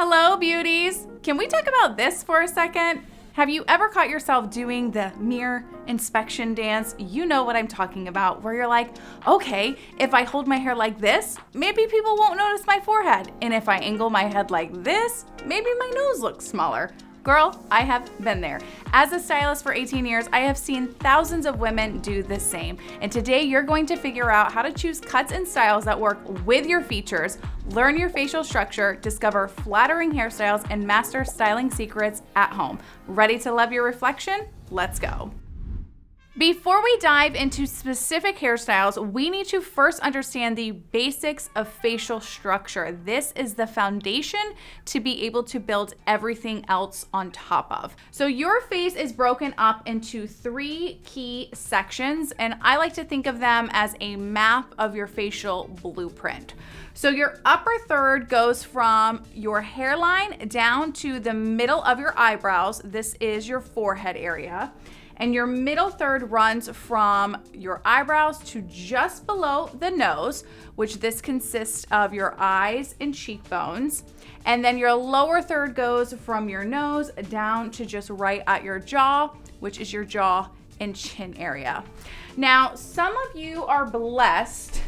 Hello, beauties. Can we talk about this for a second? Have you ever caught yourself doing the mirror inspection dance? You know what I'm talking about, where you're like, okay, if I hold my hair like this, maybe people won't notice my forehead. And if I angle my head like this, maybe my nose looks smaller. Girl, I have been there. As a stylist for 18 years, I have seen thousands of women do the same. And today you're going to figure out how to choose cuts and styles that work with your features, learn your facial structure, discover flattering hairstyles, and master styling secrets at home. Ready to love your reflection? Let's go. Before we dive into specific hairstyles, we need to first understand the basics of facial structure. This is the foundation to be able to build everything else on top of. So your face is broken up into 3 key sections, and I like to think of them as a map of your facial blueprint. So your upper third goes from your hairline down to the middle of your eyebrows. This is your forehead area. And your middle third runs from your eyebrows to just below the nose, which this consists of your eyes and cheekbones. And then your lower third goes from your nose down to just right at your jaw, which is your jaw and chin area. Now, some of you are blessed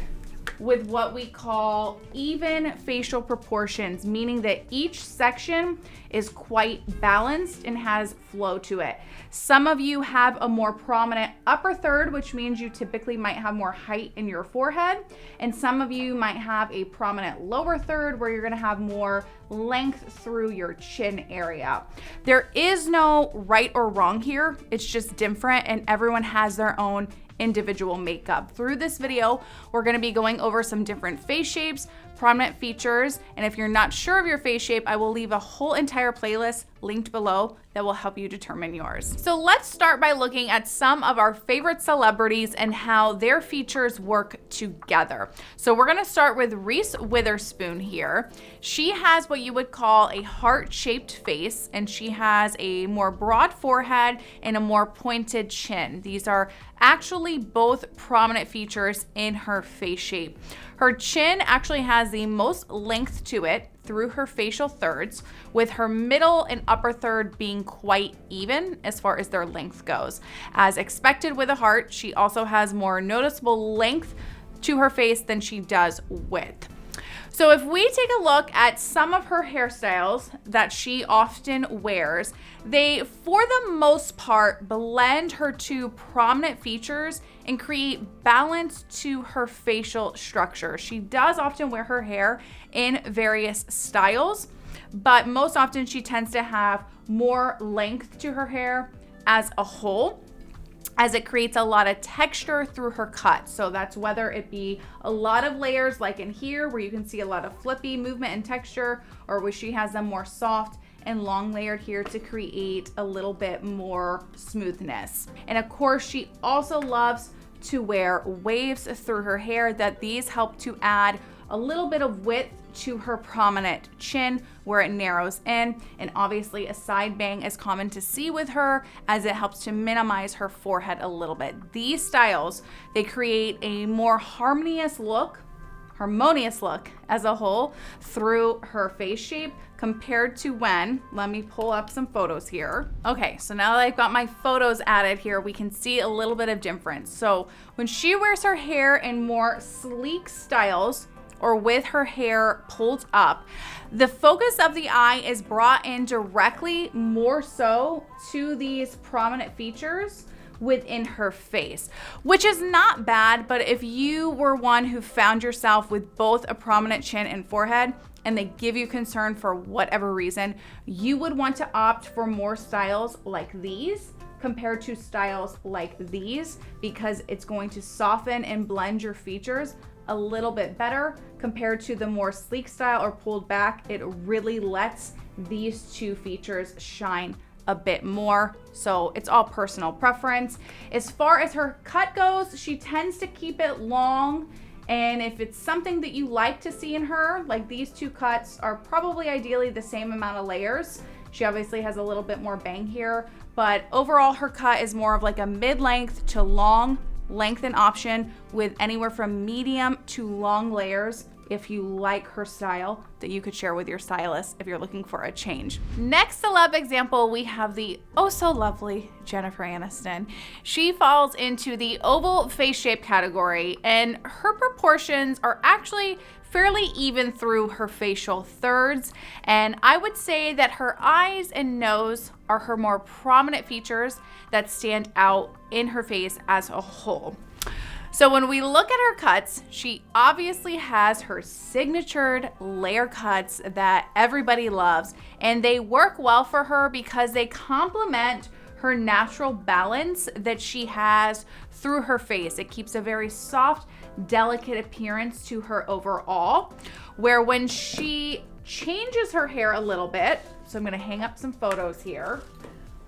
with what we call even facial proportions, meaning that each section is quite balanced and has flow to it. Some of you have a more prominent upper third, which means you typically might have more height in your forehead. And some of you might have a prominent lower third where you're gonna have more length through your chin area. There is no right or wrong here. It's just different, and everyone has their own individual makeup. Through this video, we're gonna be going over some different face shapes, prominent features, and if you're not sure of your face shape, I will leave a whole entire playlist linked below that will help you determine yours. So let's start by looking at some of our favorite celebrities and how their features work together. So we're gonna start with Reese Witherspoon here. She has what you would call a heart-shaped face, and she has a more broad forehead and a more pointed chin. These are actually both prominent features in her face shape. Her chin actually has the most length to it through her facial thirds, with her middle and upper third being quite even as far as their length goes. As expected with a heart, she also has more noticeable length to her face than she does width. So if we take a look at some of her hairstyles that she often wears, they, for the most part, blend her 2 prominent features and create balance to her facial structure. She does often wear her hair in various styles, but most often she tends to have more length to her hair as a whole, as it creates a lot of texture through her cut. So that's whether it be a lot of layers like in here where you can see a lot of flippy movement and texture, or where she has them more soft and long layered here to create a little bit more smoothness. And of course, she also loves to wear waves through her hair, that these help to add a little bit of width to her prominent chin where it narrows in. And obviously a side bang is common to see with her, as it helps to minimize her forehead a little bit. These styles, they create a more harmonious look as a whole through her face shape compared to when, let me pull up some photos here. Okay, so now that I've got my photos added here, we can see a little bit of difference. So when she wears her hair in more sleek styles, or with her hair pulled up, the focus of the eye is brought in directly more so to these prominent features within her face, which is not bad. But if you were one who found yourself with both a prominent chin and forehead, and they give you concern for whatever reason, you would want to opt for more styles like these compared to styles like these, because it's going to soften and blend your features a little bit better compared to the more sleek style or pulled back. It really lets these 2 features shine a bit more. So it's all personal preference. As far as her cut goes, she tends to keep it long. And if it's something that you like to see in her, like these 2 cuts are probably ideally the same amount of layers. She obviously has a little bit more bang here, but overall her cut is more of like a mid-length to long lengthen option with anywhere from medium to long layers if you like her style that you could share with your stylist if you're looking for a change. Next celeb example, we have the oh so lovely Jennifer Aniston. She falls into the oval face shape category, and her proportions are actually fairly even through her facial thirds, and I would say that her eyes and nose are her more prominent features that stand out in her face as a whole. So when we look at her cuts, she obviously has her signatured layer cuts that everybody loves, and they work well for her because they complement her natural balance that she has through her face. It keeps a very soft, delicate appearance to her overall, where when she changes her hair a little bit, so I'm gonna hang up some photos here,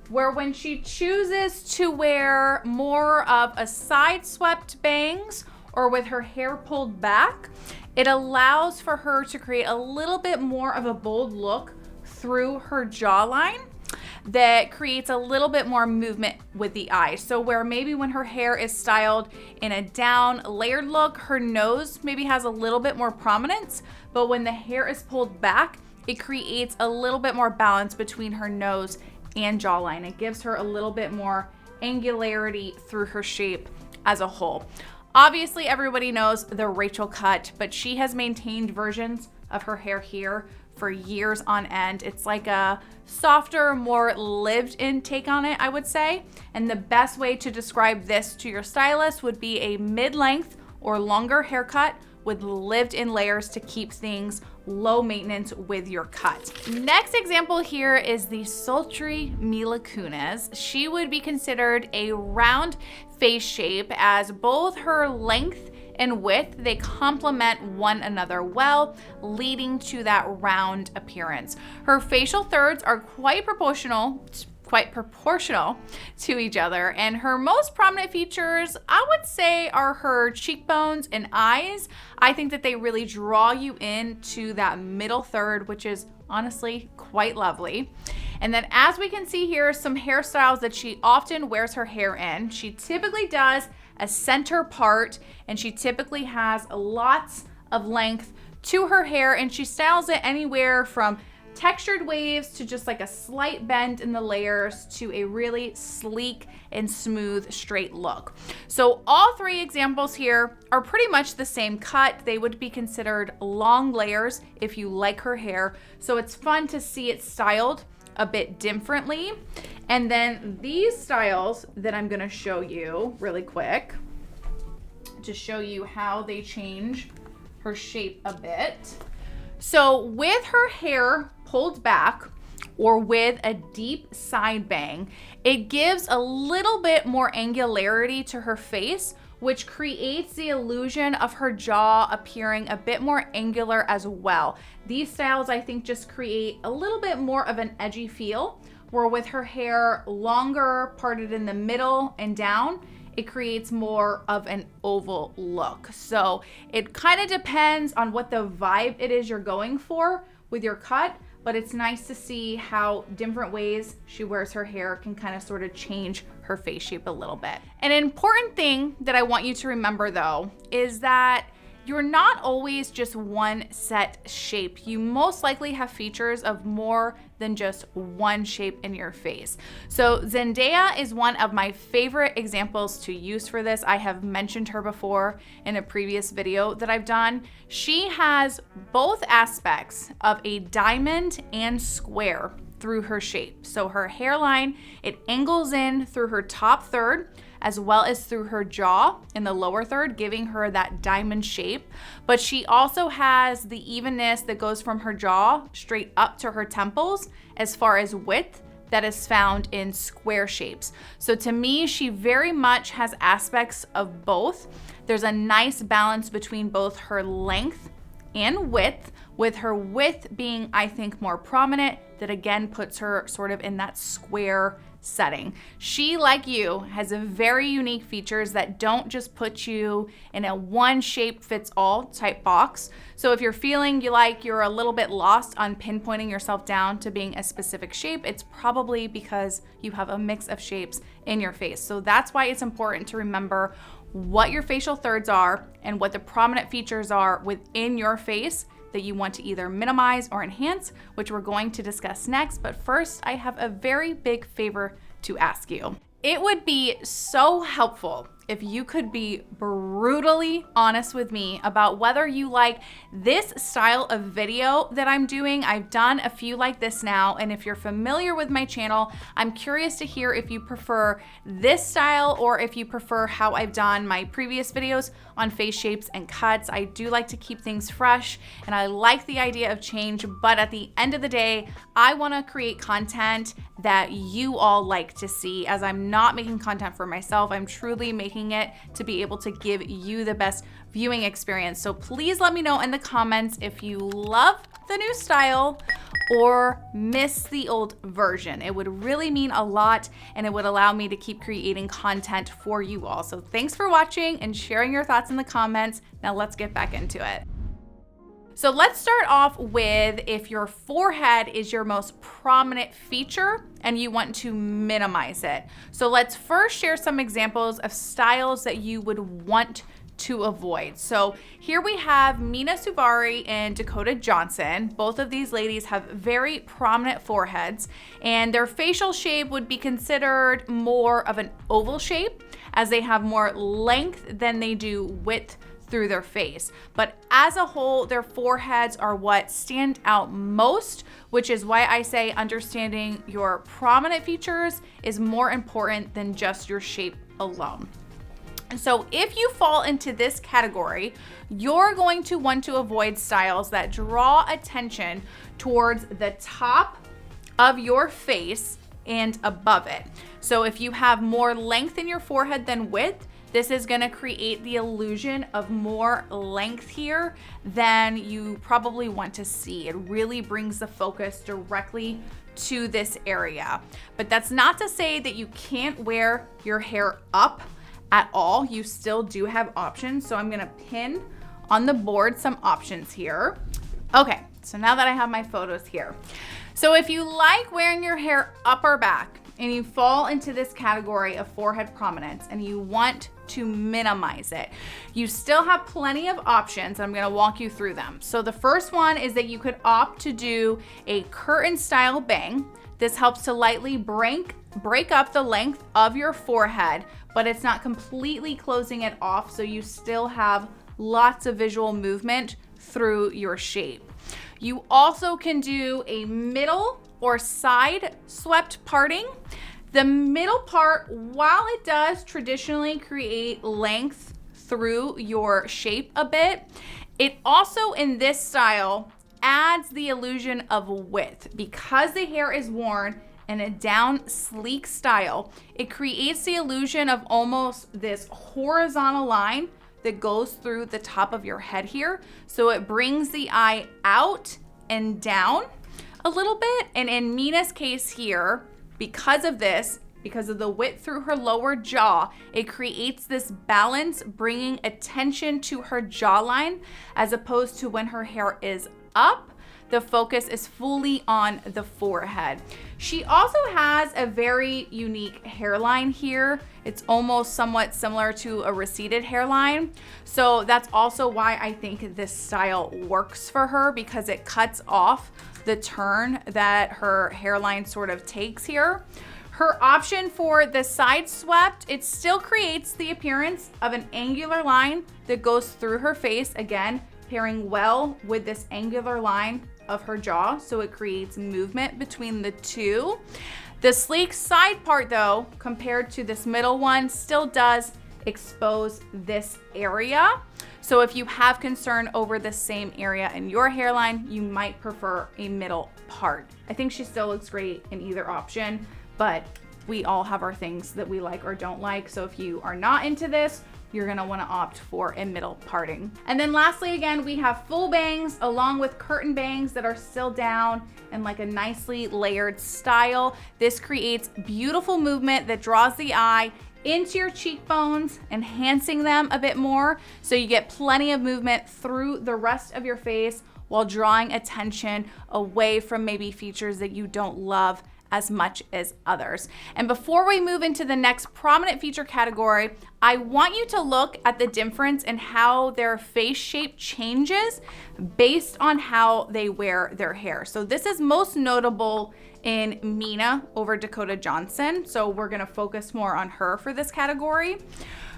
where when she chooses to wear more of a side swept bangs or with her hair pulled back, it allows for her to create a little bit more of a bold look through her jawline that creates a little bit more movement with the eyes. So where maybe when her hair is styled in a down layered look, her nose maybe has a little bit more prominence, but when the hair is pulled back, it creates a little bit more balance between her nose and jawline. It gives her a little bit more angularity through her shape as a whole. Obviously, everybody knows the Rachel cut, but she has maintained versions of her hair here for years on end. It's like a softer, more lived-in take on it, I would say. And the best way to describe this to your stylist would be a mid-length or longer haircut with lived-in layers to keep things low maintenance with your cut. Next example here is the sultry Mila Kunis. She would be considered a round face shape, as both her length and width, they complement one another well, leading to that round appearance. Her facial thirds are quite proportional to each other, and her most prominent features, I would say, are her cheekbones and eyes. I think that they really draw you into that middle third, which is honestly quite lovely. And then as we can see here, some hairstyles that she often wears her hair in. She typically does a center part, and she typically has lots of length to her hair, and she styles it anywhere from textured waves to just like a slight bend in the layers to a really sleek and smooth straight look. So all three examples here are pretty much the same cut. They would be considered long layers if you like her hair. So it's fun to see it styled a bit differently. And then these styles that I'm gonna show you really quick to show you how they change her shape a bit. So with her hair pulled back or with a deep side bang, it gives a little bit more angularity to her face, which creates the illusion of her jaw appearing a bit more angular as well. These styles, I think, just create a little bit more of an edgy feel, where with her hair longer, parted in the middle and down, it creates more of an oval look. So it kind of depends on what the vibe it is you're going for with your cut, but it's nice to see how different ways she wears her hair can kind of sort of change her face shape a little bit. An important thing that I want you to remember though is that you're not always just one set shape. You most likely have features of more than just one shape in your face. So Zendaya is one of my favorite examples to use for this. I have mentioned her before in a previous video that I've done. She has both aspects of a diamond and square through her shape. So her hairline, it angles in through her top third, as well as through her jaw in the lower third, giving her that diamond shape. But she also has the evenness that goes from her jaw straight up to her temples as far as width that is found in square shapes. So to me, she very much has aspects of both. There's a nice balance between both her length and width, with her width being, I think, more prominent, that again puts her sort of in that square setting. She, like you, has a very unique features that don't just put you in a one shape fits all type box. So if you're feeling you're a little bit lost on pinpointing yourself down to being a specific shape, it's probably because you have a mix of shapes in your face. So that's why it's important to remember what your facial thirds are and what the prominent features are within your face that you want to either minimize or enhance, which we're going to discuss next. But first, I have a very big favor to ask you. It would be so helpful if you could be brutally honest with me about whether you like this style of video that I'm doing. I've done a few like this now, and if you're familiar with my channel, I'm curious to hear if you prefer this style or if you prefer how I've done my previous videos on face shapes and cuts. I do like to keep things fresh, and I like the idea of change, but at the end of the day, I wanna create content that you all like to see, as I'm not making content for myself. I'm truly making it to be able to give you the best viewing experience. So please let me know in the comments if you love the new style or miss the old version. It would really mean a lot, and it would allow me to keep creating content for you all. So thanks for watching and sharing your thoughts in the comments. Now let's get back into it. So let's start off with if your forehead is your most prominent feature and you want to minimize it. So let's first share some examples of styles that you would want to avoid. So here we have Mina Suvari and Dakota Johnson. Both of these ladies have very prominent foreheads, and their facial shape would be considered more of an oval shape, as they have more length than they do width through their face. But as a whole, their foreheads are what stand out most, which is why I say understanding your prominent features is more important than just your shape alone. So if you fall into this category, you're going to want to avoid styles that draw attention towards the top of your face and above it. So if you have more length in your forehead than width, this is gonna create the illusion of more length here than you probably want to see. It really brings the focus directly to this area. But that's not to say that you can't wear your hair up at all. You still do have options. So I'm gonna pin on the board some options here. Okay, so now that I have my photos here. So if you like wearing your hair up or back and you fall into this category of forehead prominence and you want to minimize it, you still have plenty of options. I'm gonna walk you through them. So the first one is that you could opt to do a curtain style bang. This helps to lightly break up the length of your forehead, but it's not completely closing it off, so you still have lots of visual movement through your shape. You also can do a middle or side swept parting. The middle part, while it does traditionally create length through your shape a bit, it also in this style adds the illusion of width. Because the hair is worn in a down sleek style, it creates the illusion of almost this horizontal line that goes through the top of your head here. So it brings the eye out and down a little bit. And in Mina's case here, because of this, because of the width through her lower jaw, it creates this balance, bringing attention to her jawline, as opposed to when her hair is up, the focus is fully on the forehead. She also has a very unique hairline here. It's almost somewhat similar to a receded hairline. So that's also why I think this style works for her, because it cuts off the turn that her hairline sort of takes here. Her option for the side swept, it still creates the appearance of an angular line that goes through her face, again, pairing well with this angular line of her jaw, so it creates movement between the two. The sleek side part though, compared to this middle one, still does expose this area. So if you have concern over the same area in your hairline, you might prefer a middle part. I think she still looks great in either option, but we all have our things that we like or don't like. So if you are not into this, you're gonna wanna opt for a middle parting. And then lastly, again, we have full bangs along with curtain bangs that are still down in like a nicely layered style. This creates beautiful movement that draws the eye into your cheekbones, enhancing them a bit more. So you get plenty of movement through the rest of your face while drawing attention away from maybe features that you don't love as much as others. And before we move into the next prominent feature category, I want you to look at the difference in how their face shape changes based on how they wear their hair. So this is most notable in Mina over Dakota Johnson. So we're gonna focus more on her for this category.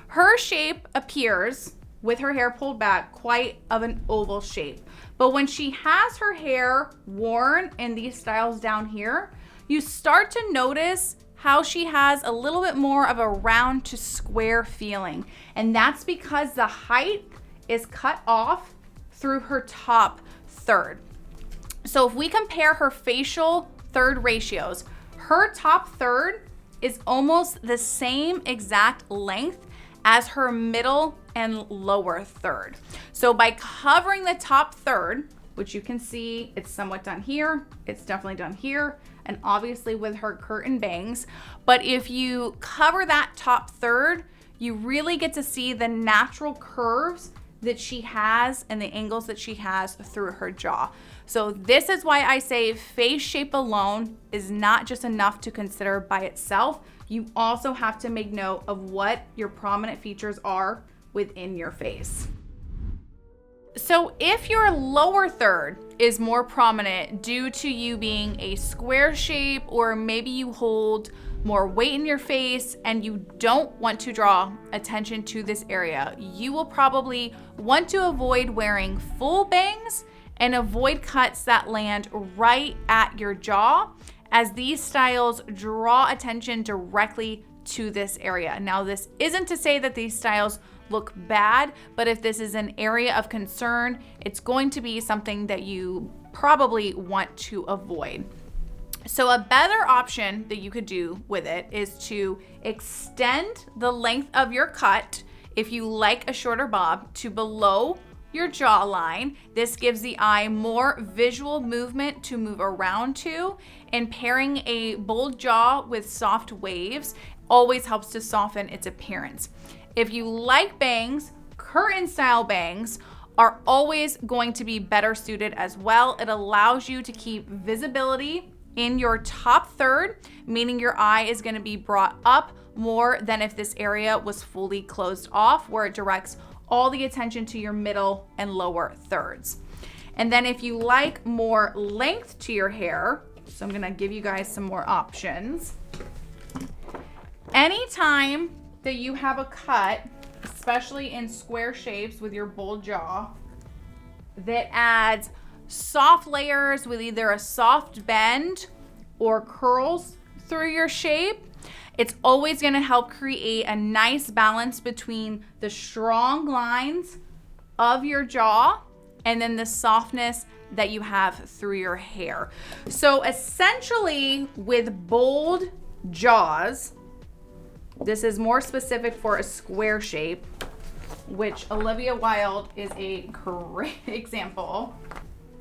Her shape appears, with her hair pulled back, quite of an oval shape. But when she has her hair worn in these styles down here, you start to notice how she has a little bit more of a round to square feeling. And that's because the height is cut off through her top third. So if we compare her facial third ratios, her top third is almost the same exact length as her middle and lower third. So by covering the top third, which you can see it's somewhat done here, it's definitely done here, and obviously with her curtain bangs. But if you cover that top third, you really get to see the natural curves that she has and the angles that she has through her jaw. So this is why I say face shape alone is not just enough to consider by itself. You also have to make note of what your prominent features are within your face. So if your lower third is more prominent due to you being a square shape, or maybe you hold more weight in your face and you don't want to draw attention to this area, you will probably want to avoid wearing full bangs and avoid cuts that land right at your jaw, as these styles draw attention directly to this area. Now, this isn't to say that these styles look bad, but if this is an area of concern, it's going to be something that you probably want to avoid. So a better option that you could do with it is to extend the length of your cut, if you like a shorter bob, to below your jawline. This gives the eye more visual movement to move around to, and pairing a bold jaw with soft waves always helps to soften its appearance. If you like bangs, curtain style bangs are always going to be better suited as well. It allows you to keep visibility in your top third, meaning your eye is going to be brought up more than if this area was fully closed off, where it directs all the attention to your middle and lower thirds. And then if you like more length to your hair, so I'm going to give you guys some more options. Anytime that you have a cut, especially in square shapes with your bold jaw, that adds soft layers with either a soft bend or curls through your shape, it's always going to help create a nice balance between the strong lines of your jaw and then the softness that you have through your hair. So essentially, with bold jaws, this is more specific for a square shape, which Olivia Wilde is a great example.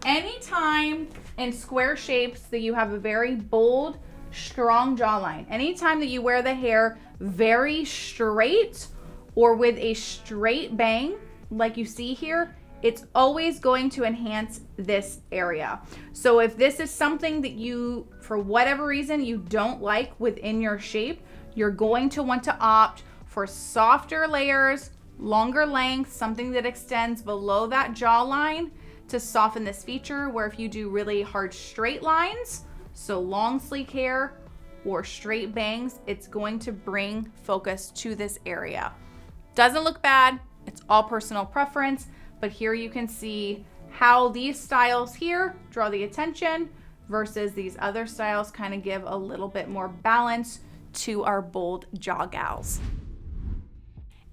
Anytime in square shapes that you have a very bold, strong jawline, anytime that you wear the hair very straight or with a straight bang like you see here, it's always going to enhance this area. So if this is something that you, for whatever reason, you don't like within your shape, you're going to want to opt for softer layers, longer length, something that extends below that jawline to soften this feature, where if you do really hard straight lines, so long sleek hair or straight bangs, it's going to bring focus to this area. Doesn't look bad, it's all personal preference, but here you can see how these styles here draw the attention versus these other styles kind of give a little bit more balance to our bold jaw gals.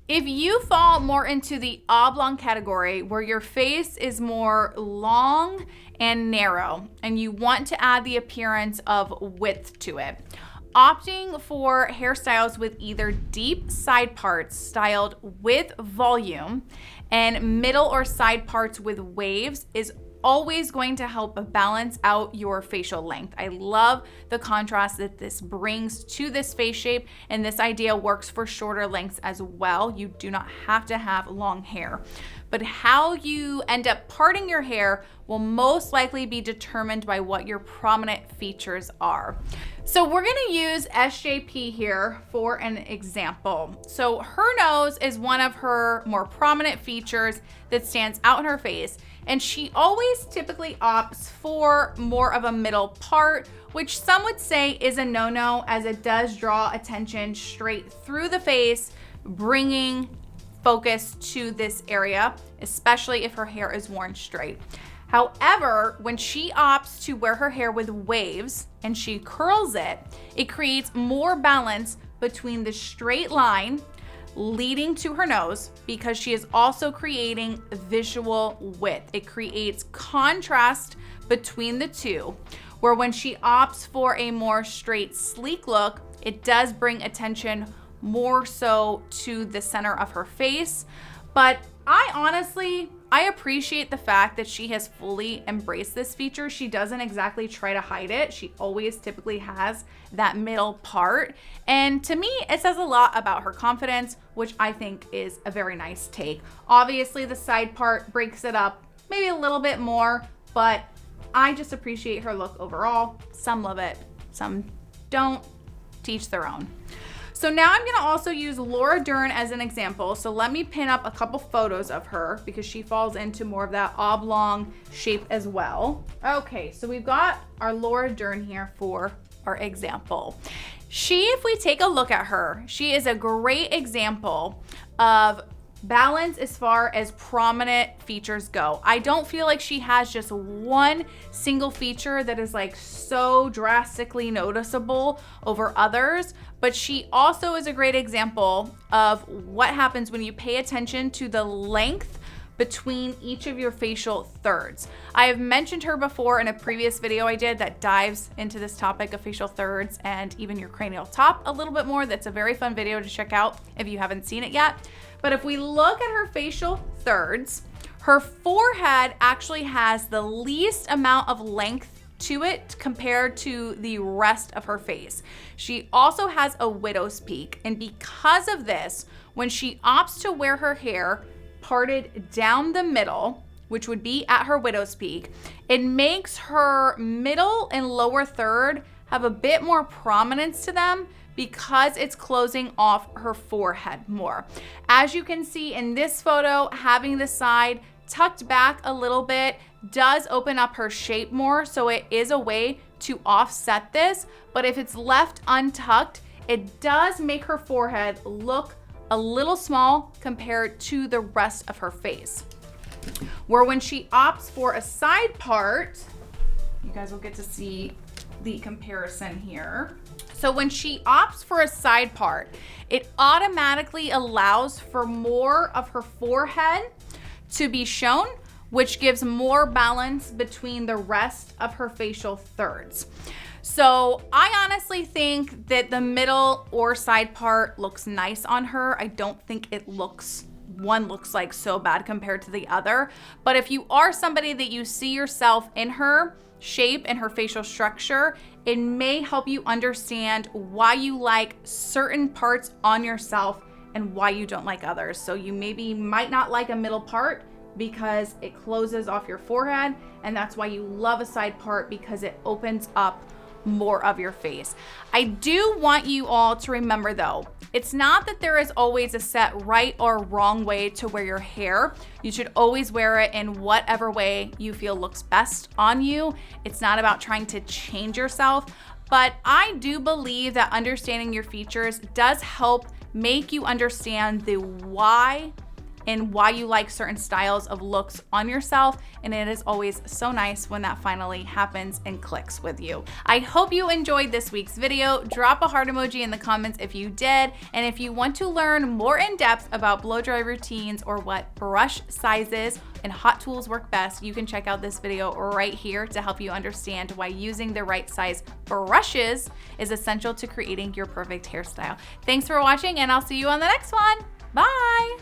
If you fall more into the oblong category, where your face is more long and narrow and you want to add the appearance of width to it, opting for hairstyles with either deep side parts styled with volume and middle or side parts with waves is always going to help balance out your facial length. I love the contrast that this brings to this face shape, and this idea works for shorter lengths as well. You do not have to have long hair, but how you end up parting your hair will most likely be determined by what your prominent features are. So we're gonna use SJP here for an example. So her nose is one of her more prominent features that stands out in her face, and she always typically opts for more of a middle part, which some would say is a no-no, as it does draw attention straight through the face, bringing focus to this area, especially if her hair is worn straight. However, when she opts to wear her hair with waves and she curls it, it creates more balance between the straight line leading to her nose, because she is also creating visual width. It creates contrast between the two, where when she opts for a more straight, sleek look, it does bring attention more so to the center of her face. But I appreciate the fact that she has fully embraced this feature. She doesn't exactly try to hide it. She always typically has that middle part. And to me, it says a lot about her confidence, which I think is a very nice take. Obviously, the side part breaks it up maybe a little bit more, but I just appreciate her look overall. Some love it, some don't. Teach their own. So now I'm gonna also use Laura Dern as an example. So let me pin up a couple photos of her because she falls into more of that oblong shape as well. Okay, so we've got our Laura Dern here for our example. If we take a look at her, she is a great example of balance as far as prominent features go. I don't feel like she has just one single feature that is like so drastically noticeable over others, but she also is a great example of what happens when you pay attention to the length between each of your facial thirds. I have mentioned her before in a previous video I did that dives into this topic of facial thirds and even your cranial top a little bit more. That's a very fun video to check out if you haven't seen it yet. But if we look at her facial thirds, her forehead actually has the least amount of length to it compared to the rest of her face. She also has a widow's peak, and because of this, when she opts to wear her hair parted down the middle, which would be at her widow's peak, it makes her middle and lower third have a bit more prominence to them because it's closing off her forehead more. As you can see in this photo, having the side tucked back a little bit does open up her shape more, so it is a way to offset this. But if it's left untucked, it does make her forehead look a little small compared to the rest of her face. Where when she opts for a side part, you guys will get to see the comparison here. So when she opts for a side part, it automatically allows for more of her forehead to be shown, which gives more balance between the rest of her facial thirds. So I honestly think that the middle or side part looks nice on her. I don't think one looks like so bad compared to the other. But if you are somebody that you see yourself in her shape and her facial structure, it may help you understand why you like certain parts on yourself and why you don't like others. So you might not like a middle part because it closes off your forehead, and that's why you love a side part because it opens up more of your face. I do want you all to remember though, it's not that there is always a set right or wrong way to wear your hair. You should always wear it in whatever way you feel looks best on you. It's not about trying to change yourself, but I do believe that understanding your features does help make you understand the why and why you like certain styles of looks on yourself. And it is always so nice when that finally happens and clicks with you. I hope you enjoyed this week's video. Drop a heart emoji in the comments if you did. And if you want to learn more in depth about blow dry routines or what brush sizes and hot tools work best, you can check out this video right here to help you understand why using the right size brushes is essential to creating your perfect hairstyle. Thanks for watching, and I'll see you on the next one. Bye.